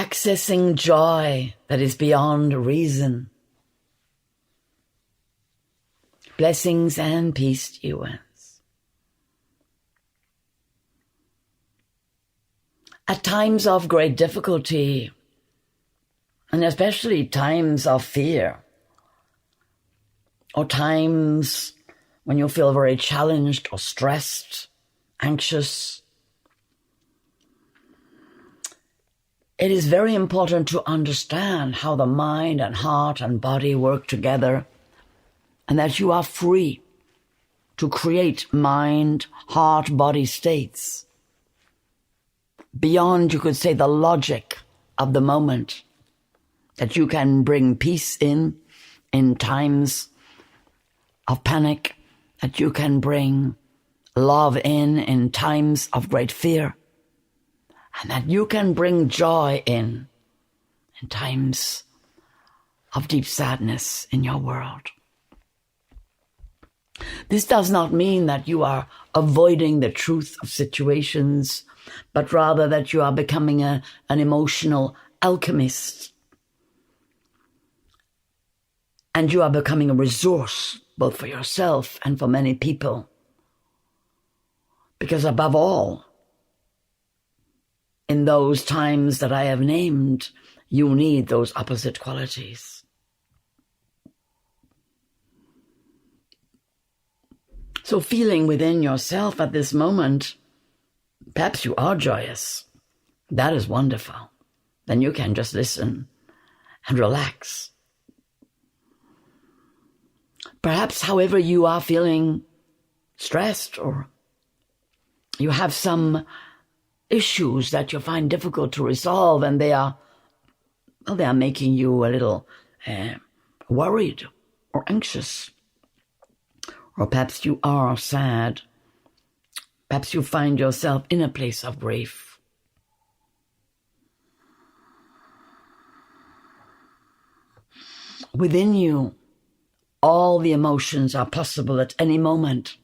accessing joy that is beyond reason. Blessings and peace to you, ones. At times of great difficulty, and especially times of fear, or times when you feel very challenged or stressed, anxious, it is very important to understand how the mind and heart and body work together, and that you are free to create mind, heart, body states beyond, you could say, the logic of the moment, that you can bring peace in times of panic, that you can bring love in times of great fear, and that you can bring joy in times of deep sadness in your world. This does not mean that you are avoiding the truth of situations, but rather that you are becoming an emotional alchemist. And you are becoming a resource, both for yourself and for many people. Because above all, in those times that I have named, you need those opposite qualities. So feeling within yourself at this moment, perhaps you are joyous. That is wonderful. Then you can just listen and relax. Perhaps, however, you are feeling stressed, or you have some issues that you find difficult to resolve, and they are making you a little worried or anxious. Or perhaps you are sad. Perhaps you find yourself in a place of grief. Within you, all the emotions are possible at any moment.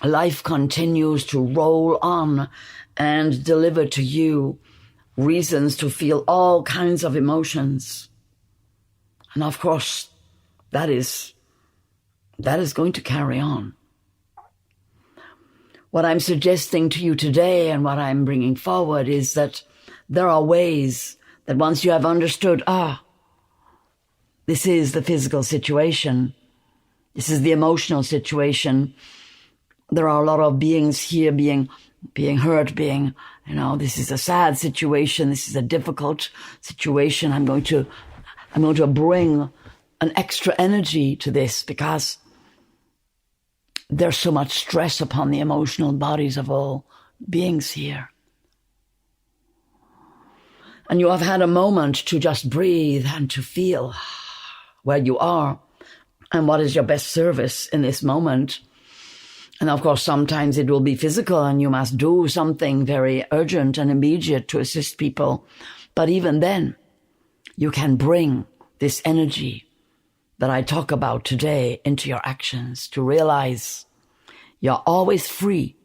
Life continues to roll on and deliver to you reasons to feel all kinds of emotions. And of course, that is going to carry on. What I'm suggesting to you today and what I'm bringing forward is that there are ways that once you have understood, this is the physical situation, this is the emotional situation, there are a lot of beings here being hurt, this is a sad situation, this is a difficult situation. I'm going to bring an extra energy to this because there's so much stress upon the emotional bodies of all beings here. And you have had a moment to just breathe and to feel where you are and what is your best service in this moment. And of course, sometimes it will be physical and you must do something very urgent and immediate to assist people. But even then, you can bring this energy that I talk about today into your actions to realize you're always free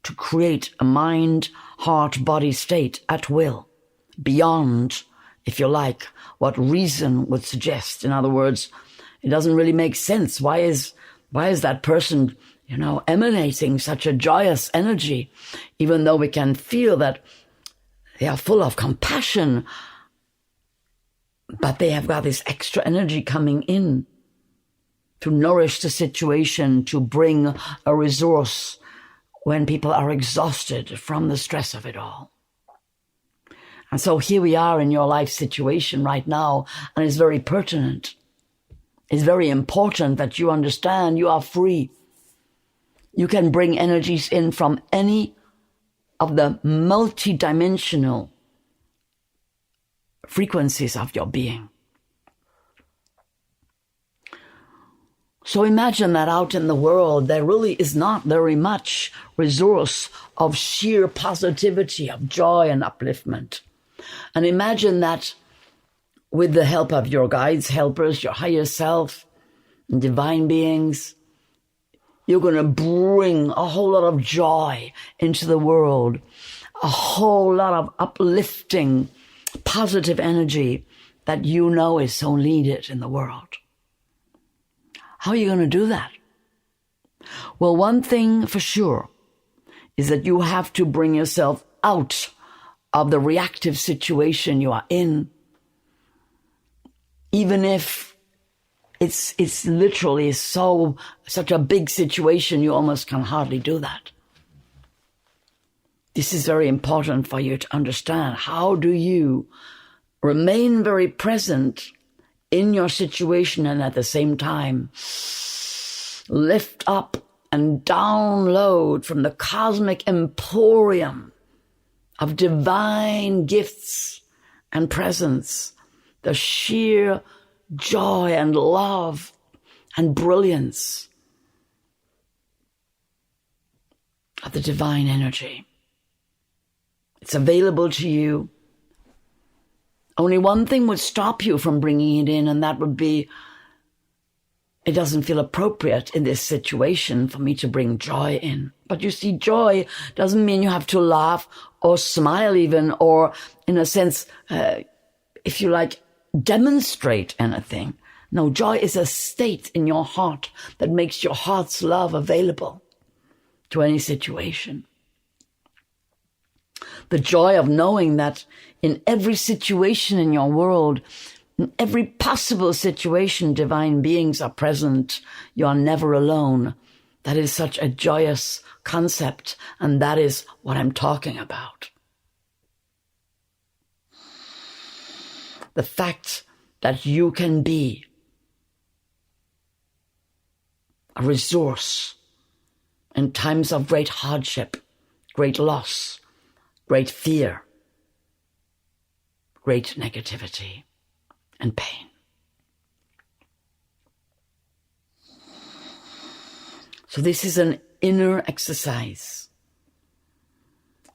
to create a mind, heart, body state at will, beyond, if you like, what reason would suggest. In other words, it doesn't really make sense. Why is that person, emanating such a joyous energy, even though we can feel that they are full of compassion, but they have got this extra energy coming in to nourish the situation, to bring a resource when people are exhausted from the stress of it all. And so here we are in your life situation right now, and it's very pertinent. It's very important that you understand you are free. You can bring energies in from any of the multidimensional frequencies of your being. So imagine that out in the world, there really is not very much resource of sheer positivity, of joy and upliftment. And imagine that with the help of your guides, helpers, your higher self, and divine beings, You're going to bring a whole lot of joy into the world, a whole lot of uplifting, positive energy that you know is so needed in the world. How are you going to do that? Well, one thing for sure is that you have to bring yourself out of the reactive situation you are in, even if it's literally such a big situation you almost can hardly do that. This is very important for you to understand. How do you remain very present in your situation and at the same time lift up and download from the cosmic emporium of divine gifts and presence the sheer joy and love and brilliance of the divine energy. It's available to you. Only one thing would stop you from bringing it in, and that would be, it doesn't feel appropriate in this situation for me to bring joy in. But you see, joy doesn't mean you have to laugh or smile even, or in a sense, if you like, demonstrate anything. No, joy is a state in your heart that makes your heart's love available to any situation. The joy of knowing that in every situation in your world, in every possible situation, divine beings are present. You are never alone. That is such a joyous concept, and that is what I'm talking about. The fact that you can be a resource in times of great hardship, great loss, great fear, great negativity and pain. So this is an inner exercise.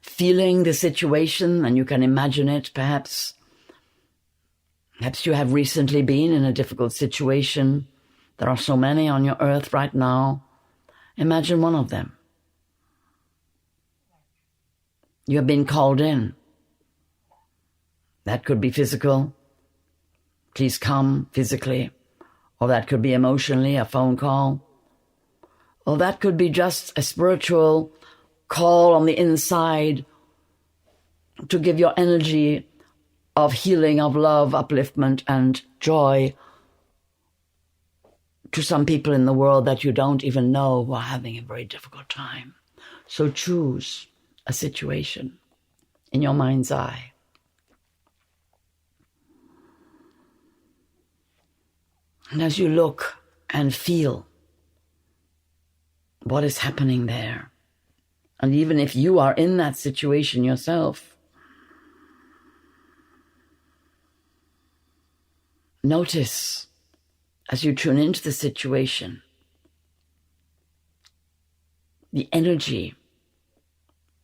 Feeling the situation, and you can imagine it perhaps. Perhaps you have recently been in a difficult situation. There are so many on your earth right now. Imagine one of them. You have been called in. That could be physical. Please come physically. Or that could be emotionally, a phone call. Or that could be just a spiritual call on the inside to give your energy of healing, of love, upliftment, and joy to some people in the world that you don't even know who are having a very difficult time. So choose a situation in your mind's eye. And as you look and feel what is happening there, and even if you are in that situation yourself, notice as you tune into the situation, the energy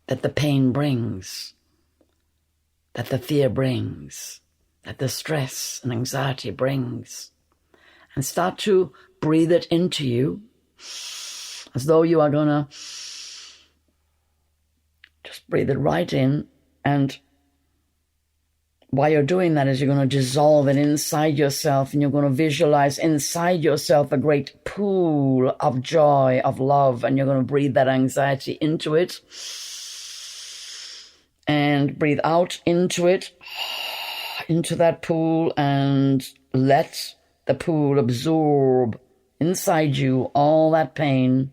that the pain brings, that the fear brings, that the stress and anxiety brings, and start to breathe it into you as though you are going to just breathe it right in. And while you're doing that, is you're going to dissolve it inside yourself, and you're going to visualize inside yourself a great pool of joy, of love, and you're going to breathe that anxiety into it and breathe out into it, into that pool, and let the pool absorb inside you all that pain.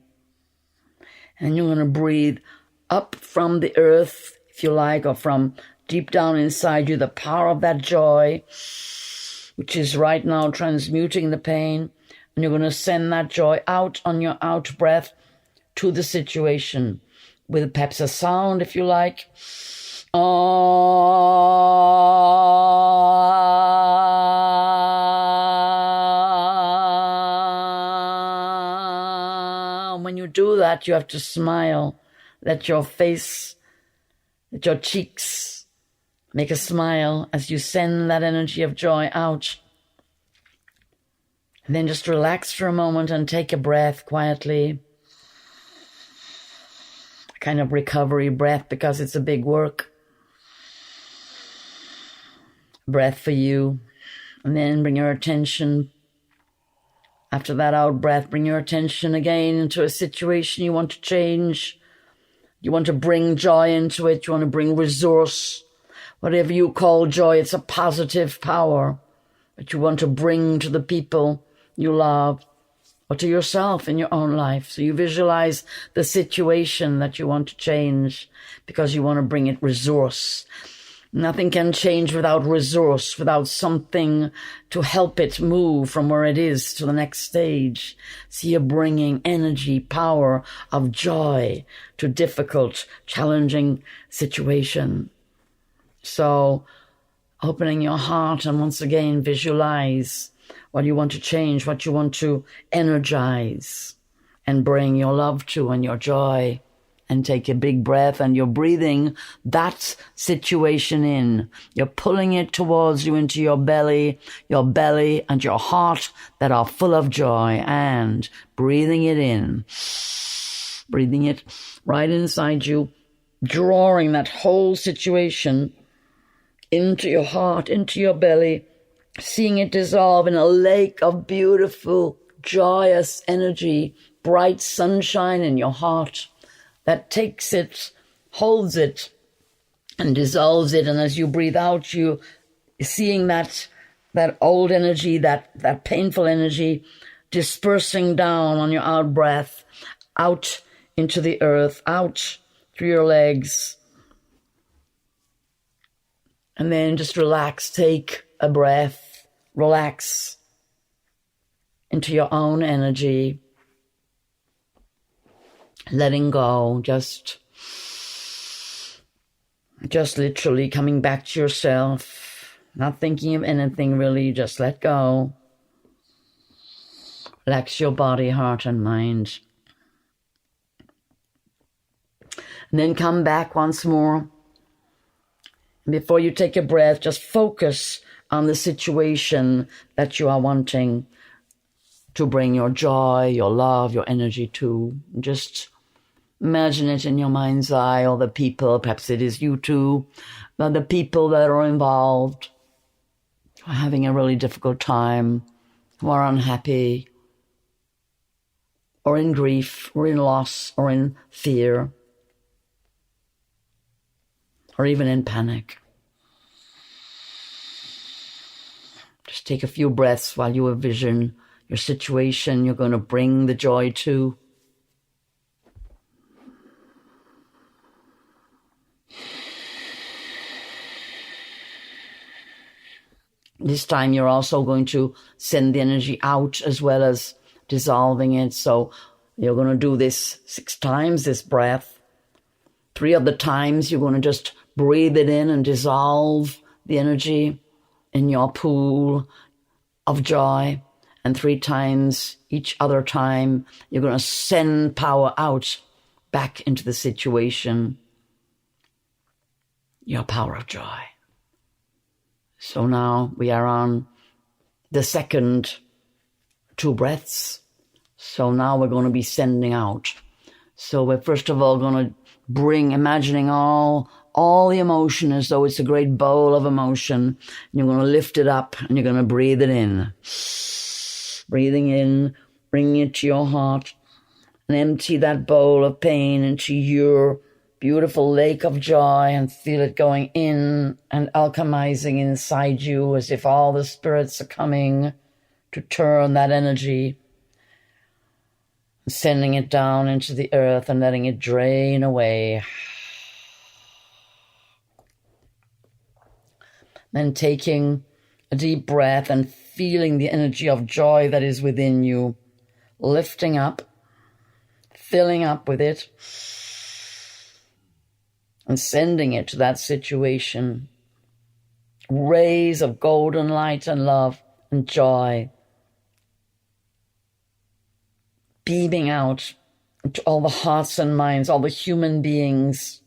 And you're going to breathe up from the earth, if you like, or from deep down inside you, the power of that joy, which is right now transmuting the pain. And you're going to send that joy out on your out breath to the situation with perhaps a sound, if you like. When you do that, you have to smile. Let your face, let your cheeks make a smile as you send that energy of joy out. And then just relax for a moment and take a breath quietly. kind of recovery breath because it's a big work. Breath for you. And then bring your attention, after that out breath, bring your attention again into a situation you want to change. You want to bring joy into it. You want to bring resource. Whatever you call joy, it's a positive power that you want to bring to the people you love or to yourself in your own life. So you visualize the situation that you want to change because you want to bring it resource. Nothing can change without resource, without something to help it move from where it is to the next stage. So you're bringing energy, power of joy to difficult, challenging situation. So opening your heart and once again visualize what you want to change, what you want to energize and bring your love to and your joy. And take a big breath and you're breathing that situation in. You're pulling it towards you into your belly and your heart that are full of joy and breathing it in. Breathing it right inside you, drawing that whole situation into your heart, into your belly, seeing it dissolve in a lake of beautiful, joyous energy, bright sunshine in your heart. That takes it, holds it, and dissolves it. And as you breathe out, you seeing that old energy, that painful energy dispersing down on your out breath, out into the earth, out through your legs. And then just relax, take a breath, relax into your own energy. Letting go, just literally coming back to yourself, not thinking of anything really, just let go. Relax your body, heart, and mind. And then come back once more. Before you take a breath, just focus on the situation that you are wanting to bring your joy, your love, your energy to. Just imagine it in your mind's eye, or the people, perhaps it is you too, but the people that are involved, who are having a really difficult time, who are unhappy, or in grief, or in loss, or in fear, or even in panic. Just take a few breaths while you envision your situation you're going to bring the joy to. This time you're also going to send the energy out as well as dissolving it. So you're going to do this 6 times, this breath. 3 of the times you're going to just breathe it in and dissolve the energy in your pool of joy. And 3 times, each other time, you're going to send power out back into the situation. Your power of joy. So now we are on the second 2 breaths. So now we're going to be sending out. So we're first of all going to bring, imagining all the emotion as though it's a great bowl of emotion. And you're going to lift it up and you're going to breathe it in. Breathing in, bringing it to your heart, and empty that bowl of pain into your beautiful lake of joy and feel it going in and alchemizing inside you as if all the spirits are coming to turn that energy, sending it down into the earth and letting it drain away. Then taking a deep breath and feeling the energy of joy that is within you, lifting up, filling up with it, and sending it to that situation. Rays of golden light and love and joy, beaming out into all the hearts and minds, all the human beings,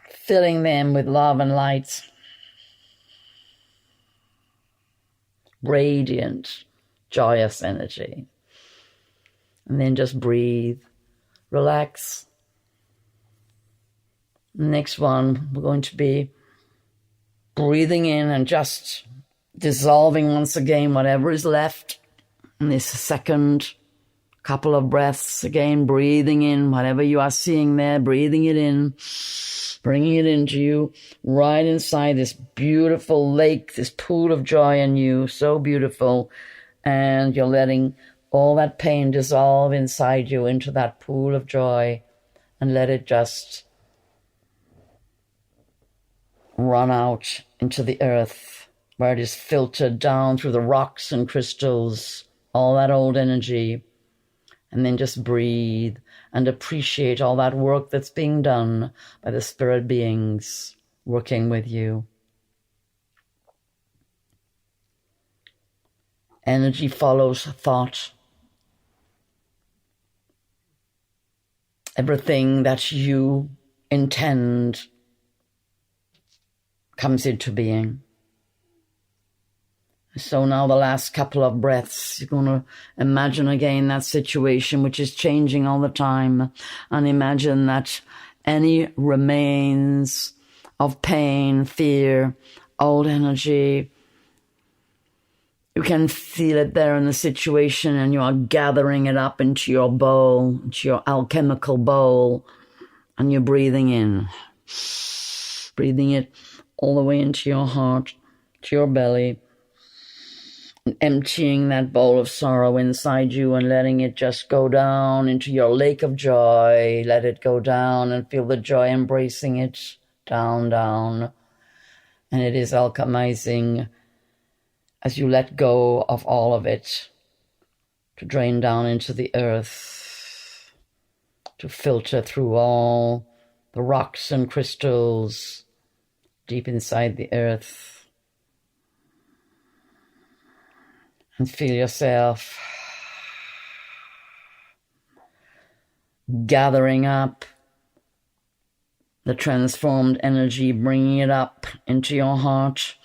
filling them with love and light. Radiant, joyous energy. And then just breathe, relax, Next one, we're going to be breathing in and just dissolving once again whatever is left in this second couple of breaths. Again, breathing in whatever you are seeing there, breathing it in, bringing it into you, right inside this beautiful lake, this pool of joy in you, so beautiful. And you're letting all that pain dissolve inside you into that pool of joy, and let it just run out into the earth, where it is filtered down through the rocks and crystals, all that old energy. And then just breathe and appreciate all that work that's being done by the spirit beings working with you. Energy follows thought. Everything that you intend comes into being. So now the last couple of breaths, you're going to imagine again that situation which is changing all the time, and imagine that any remains of pain, fear, old energy, you can feel it there in the situation, and you are gathering it up into your bowl, into your alchemical bowl, and you're breathing in, breathing it all the way into your heart, to your belly, and emptying that bowl of sorrow inside you and letting it just go down into your lake of joy. Let it go down and feel the joy embracing it, down, down. And it is alchemizing as you let go of all of it, to drain down into the earth, to filter through all the rocks and crystals deep inside the earth. And feel yourself gathering up the transformed energy, bringing it up into your heart.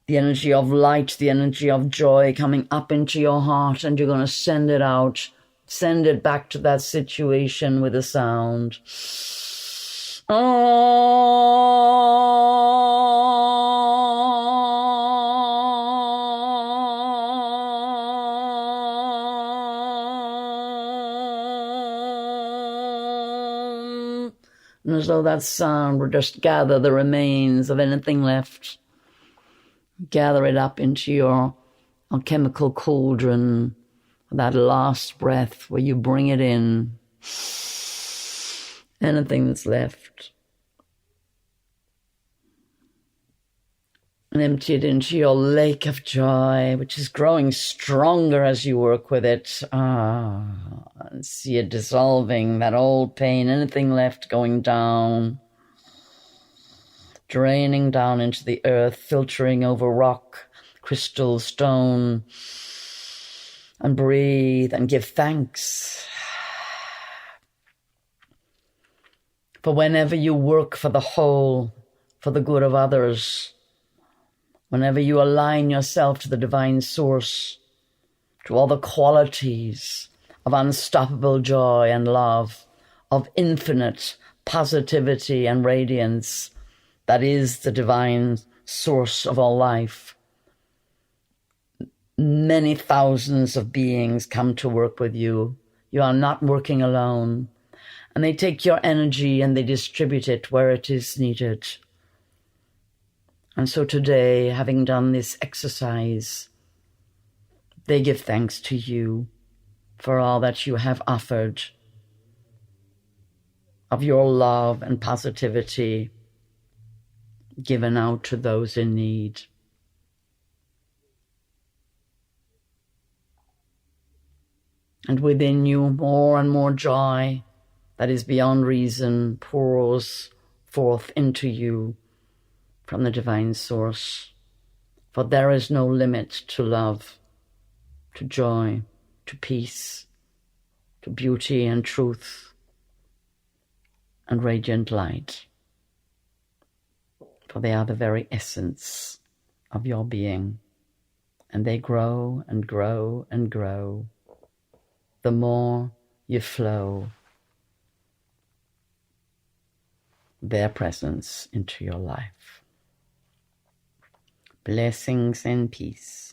The energy of light, the energy of joy coming up into your heart, and you're going to send it out. Send it back to that situation with a sound. And as though that sound would just gather the remains of anything left. Gather it up into your alchemical cauldron, that last breath where you bring it in. Anything that's left. And empty it into your lake of joy, which is growing stronger as you work with it. And see it dissolving, that old pain, anything left going down. Draining down into the earth, filtering over rock, crystal, stone. And breathe and give thanks. For whenever you work for the whole, for the good of others, whenever you align yourself to the divine source, to all the qualities of unstoppable joy and love, of infinite positivity and radiance, that is the divine source of all life. Many thousands of beings come to work with you. You are not working alone. And they take your energy and they distribute it where it is needed. And so today, having done this exercise, they give thanks to you for all that you have offered of your love and positivity given out to those in need. And within you, more and more joy that is beyond reason pours forth into you from the divine source. For there is no limit to love, to joy, to peace, to beauty and truth and radiant light. For they are the very essence of your being, and they grow and grow and grow the more you flow their presence into your life. Blessings and peace.